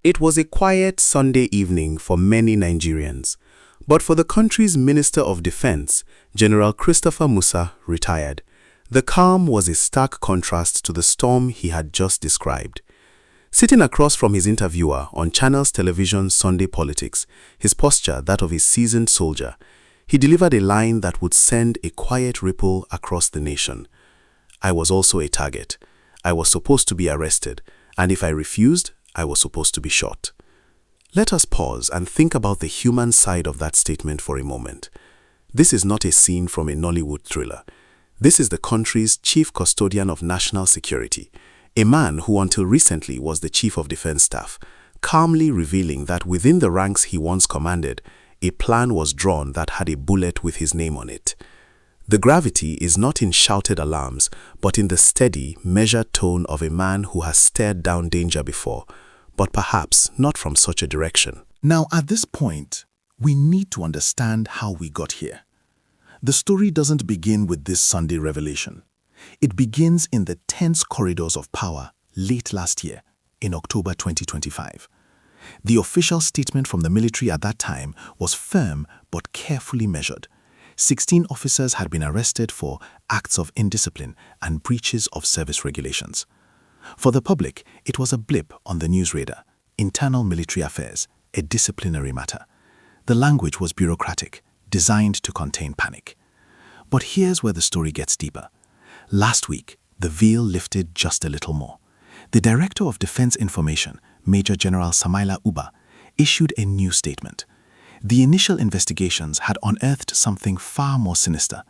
It was a quiet Sunday evening for many Nigerians, but for the country's Minister of Defense, General Christopher Musa, retired, the calm was a stark contrast to the storm he had just described. Sitting across from his interviewer on Channels Television's Sunday Politics, his posture that of a seasoned soldier, he delivered a line that would send a quiet ripple across the nation. I was also a target. I was supposed to be arrested, and if I refused, I was supposed to be shot. Let us pause and think about the human side of that statement for a moment. This is not a scene from a Nollywood thriller. This is the country's chief custodian of national security, a man who until recently was the chief of defense staff, calmly revealing that within the ranks he once commanded, a plan was drawn that had a bullet with his name on it. The gravity is not in shouted alarms, but in the steady, measured tone of a man who has stared down danger before, but perhaps not from such a direction. Now, at this point, we need to understand how we got here. The story doesn't begin with this Sunday revelation. It begins in the tense corridors of power late last year, in October 2025. The official statement from the military at that time was firm but carefully measured. 16 officers had been arrested for acts of indiscipline and breaches of service regulations. For the public, it was a blip on the news radar, internal military affairs, a disciplinary matter. The language was bureaucratic, designed to contain panic. But here's where the story gets deeper. Last week, the veil lifted just a little more. The Director of Defense Information, Major General Samaila Uba, issued a new statement. The initial investigations had unearthed something far more sinister.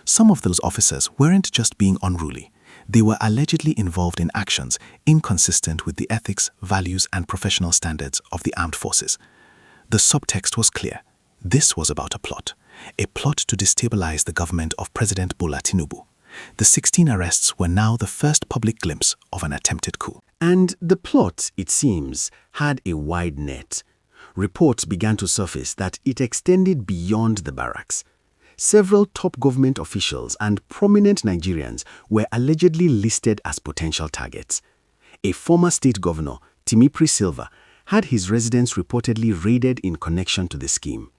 Some of those officers weren't just being unruly. They were allegedly involved in actions inconsistent with the ethics, values, and professional standards of the armed forces. The subtext was clear. This was about a plot to destabilize the government of President Bola Tinubu. The 16 arrests were now the first public glimpse of an attempted coup. And the plot, it seems, had a wide net. Reports began to surface that it extended beyond the barracks. Several top government officials and prominent Nigerians were allegedly listed as potential targets. A former state governor, Timipri Silva, had his residence reportedly raided in connection to the scheme.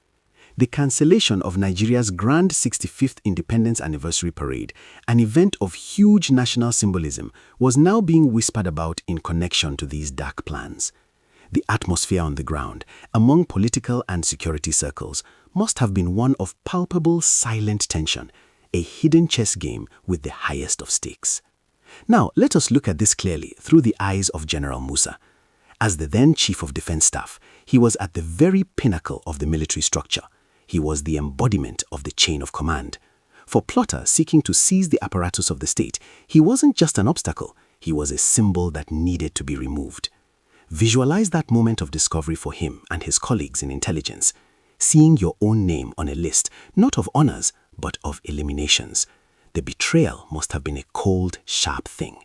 The cancellation of Nigeria's grand 65th Independence Anniversary Parade, an event of huge national symbolism, was now being whispered about in connection to these dark plans. The atmosphere on the ground, among political and security circles, must have been one of palpable silent tension, a hidden chess game with the highest of stakes. Now, let us look at this clearly through the eyes of General Musa. As the then Chief of Defense Staff, he was at the very pinnacle of the military structure. He was the embodiment of the chain of command. For plotters seeking to seize the apparatus of the state, he wasn't just an obstacle, he was a symbol that needed to be removed. Visualize that moment of discovery for him and his colleagues in intelligence, seeing your own name on a list, not of honors, but of eliminations. The betrayal must have been a cold, sharp thing.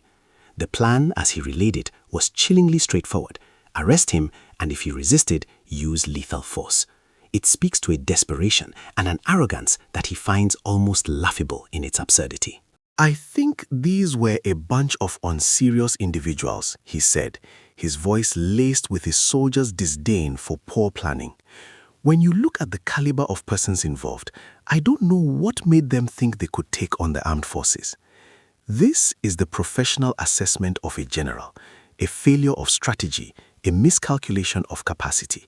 The plan, as he relayed it, was chillingly straightforward. Arrest him, and if he resisted, use lethal force. It speaks to a desperation and an arrogance that he finds almost laughable in its absurdity. I think these were a bunch of unserious individuals, he said, his voice laced with a soldier's disdain for poor planning. When you look at the caliber of persons involved, I don't know what made them think they could take on the armed forces. This is the professional assessment of a general, a failure of strategy, a miscalculation of capacity.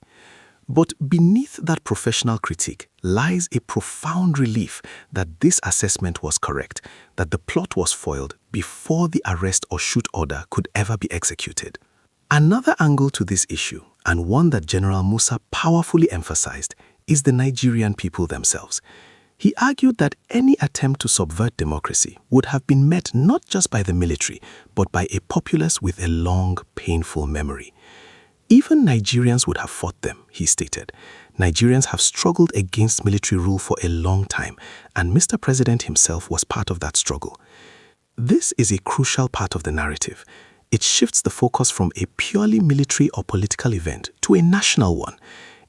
But beneath that professional critique lies a profound relief that this assessment was correct, that the plot was foiled before the arrest or shoot order could ever be executed. Another angle to this issue, and one that General Musa powerfully emphasized, is the Nigerian people themselves. He argued that any attempt to subvert democracy would have been met not just by the military, but by a populace with a long, painful memory. Even Nigerians would have fought them, he stated. Nigerians have struggled against military rule for a long time, and Mr. President himself was part of that struggle. This is a crucial part of the narrative. It shifts the focus from a purely military or political event to a national one.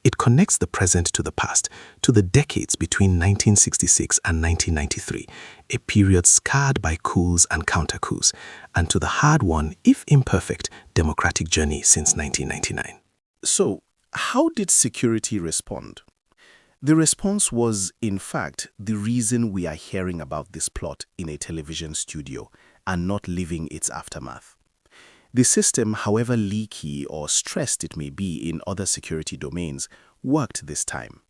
It connects the present to the past, to the decades between 1966 and 1993, a period scarred by coups and counter-coups, and to the hard-won, if imperfect, democratic journey since 1999. So, how did security respond? The response was, in fact, the reason we are hearing about this plot in a television studio and not living its aftermath. The system, however leaky or stressed it may be in other security domains, worked this time.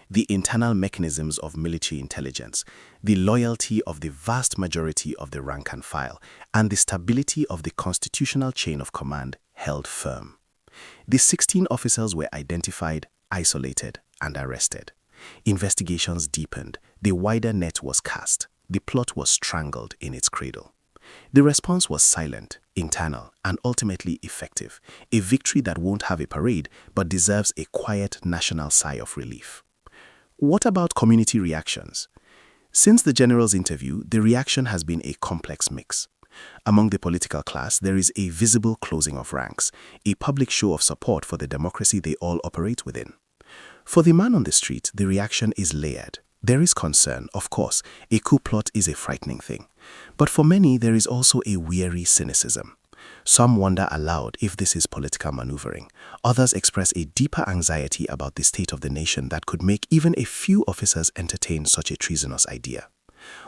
The internal mechanisms of military intelligence, the loyalty of the vast majority of the rank and file, and the stability of the constitutional chain of command held firm. The 16 officers were identified, isolated, and arrested. Investigations deepened, the wider net was cast, the plot was strangled in its cradle. The response was silent, internal, and ultimately effective, a victory that won't have a parade but deserves a quiet national sigh of relief. What about community reactions? Since the general's interview, the reaction has been a complex mix. Among the political class, there is a visible closing of ranks, a public show of support for the democracy they all operate within. For the man on the street, the reaction is layered. There is concern, of course. A coup plot is a frightening thing. But for many, there is also a weary cynicism. Some wonder aloud if this is political maneuvering. Others express a deeper anxiety about the state of the nation that could make even a few officers entertain such a treasonous idea.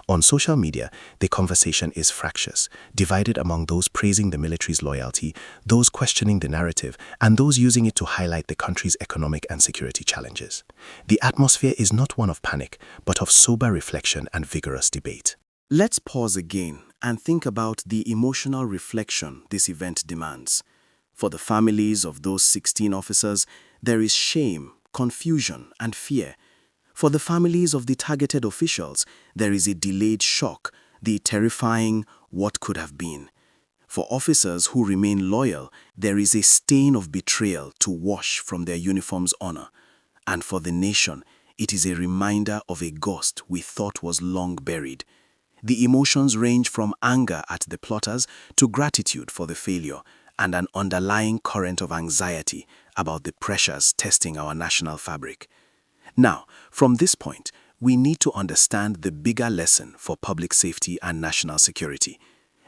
On social media, the conversation is fractious, divided among those praising the military's loyalty, those questioning the narrative, and those using it to highlight the country's economic and security challenges. The atmosphere is not one of panic, but of sober reflection and vigorous debate. Let's pause again and think about the emotional reflection this event demands. For the families of those 16 officers, there is shame, confusion, and fear. For the families of the targeted officials, there is a delayed shock, the terrifying what could have been. For officers who remain loyal, there is a stain of betrayal to wash from their uniform's honor. And for the nation, it is a reminder of a ghost we thought was long buried. The emotions range from anger at the plotters to gratitude for the failure and an underlying current of anxiety about the pressures testing our national fabric. Now, from this point, we need to understand the bigger lesson for public safety and national security.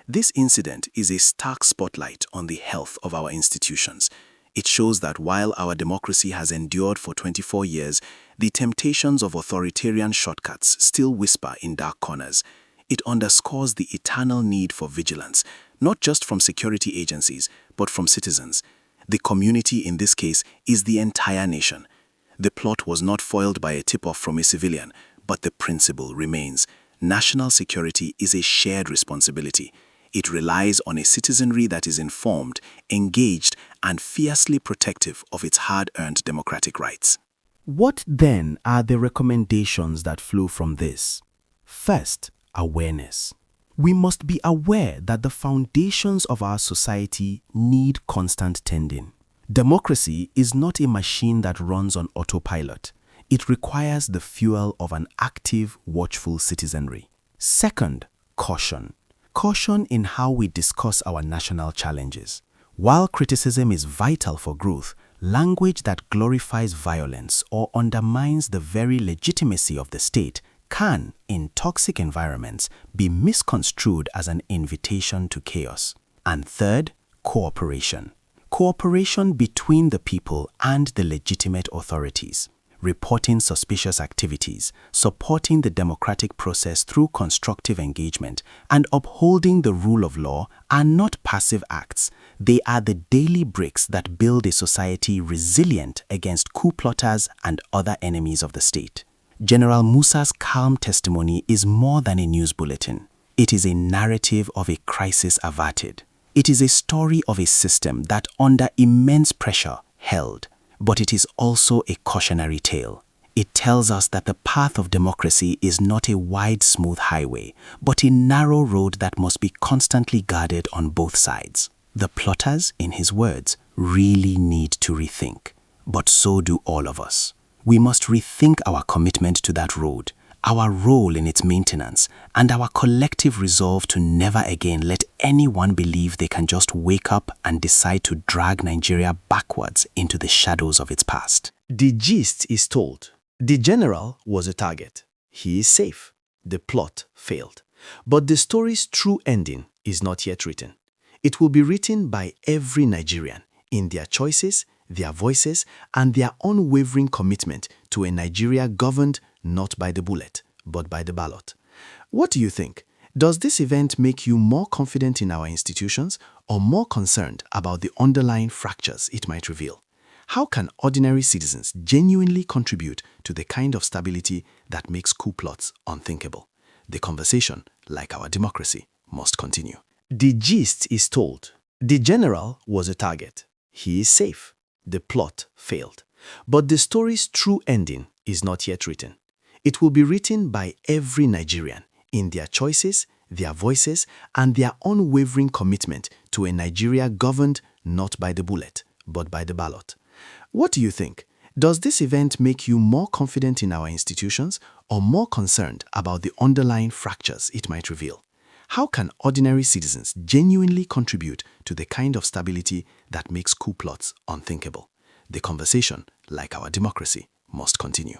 This incident is a stark spotlight on the health of our institutions. It shows that while our democracy has endured for 24 years, the temptations of authoritarian shortcuts still whisper in dark corners. It underscores the eternal need for vigilance, not just from security agencies, but from citizens. The community in this case is the entire nation. The plot was not foiled by a tip-off from a civilian, but the principle remains. National security is a shared responsibility. It relies on a citizenry that is informed, engaged, and fiercely protective of its hard-earned democratic rights. What then are the recommendations that flow from this? First, awareness. We must be aware that the foundations of our society need constant tending. Democracy is not a machine that runs on autopilot. It requires the fuel of an active, watchful citizenry. Second, caution. Caution in how we discuss our national challenges. While criticism is vital for growth, language that glorifies violence or undermines the very legitimacy of the state can, in toxic environments, be misconstrued as an invitation to chaos. And third, cooperation. Cooperation between the people and the legitimate authorities. Reporting suspicious activities, supporting the democratic process through constructive engagement, and upholding the rule of law are not passive acts. They are the daily bricks that build a society resilient against coup plotters and other enemies of the state. General Musa's calm testimony is more than a news bulletin. It is a narrative of a crisis averted. It is a story of a system that under immense pressure held, but it is also a cautionary tale. It tells us that the path of democracy is not a wide, smooth highway, but a narrow road that must be constantly guarded on both sides. The plotters, in his words, really need to rethink, but so do all of us. We must rethink our commitment to that road, our role in its maintenance, and our collective resolve to never again let anyone believe they can just wake up and decide to drag Nigeria backwards into the shadows of its past. The gist is told. The general was a target. He is safe. The plot failed. But the story's true ending is not yet written. It will be written by every Nigerian in their choices, their voices, and their unwavering commitment to a Nigeria governed not by the bullet, but by the ballot. What do you think? Does this event make you more confident in our institutions or more concerned about the underlying fractures it might reveal? How can ordinary citizens genuinely contribute to the kind of stability that makes coup plots unthinkable? The conversation, like our democracy, must continue. The gist is told. The general was a target. He is safe. The plot failed. But the story's true ending is not yet written. It will be written by every Nigerian in their choices, their voices, and their unwavering commitment to a Nigeria governed not by the bullet, but by the ballot. What do you think? Does this event make you more confident in our institutions or more concerned about the underlying fractures it might reveal? How can ordinary citizens genuinely contribute to the kind of stability that makes coup plots unthinkable? The conversation, like our democracy, must continue.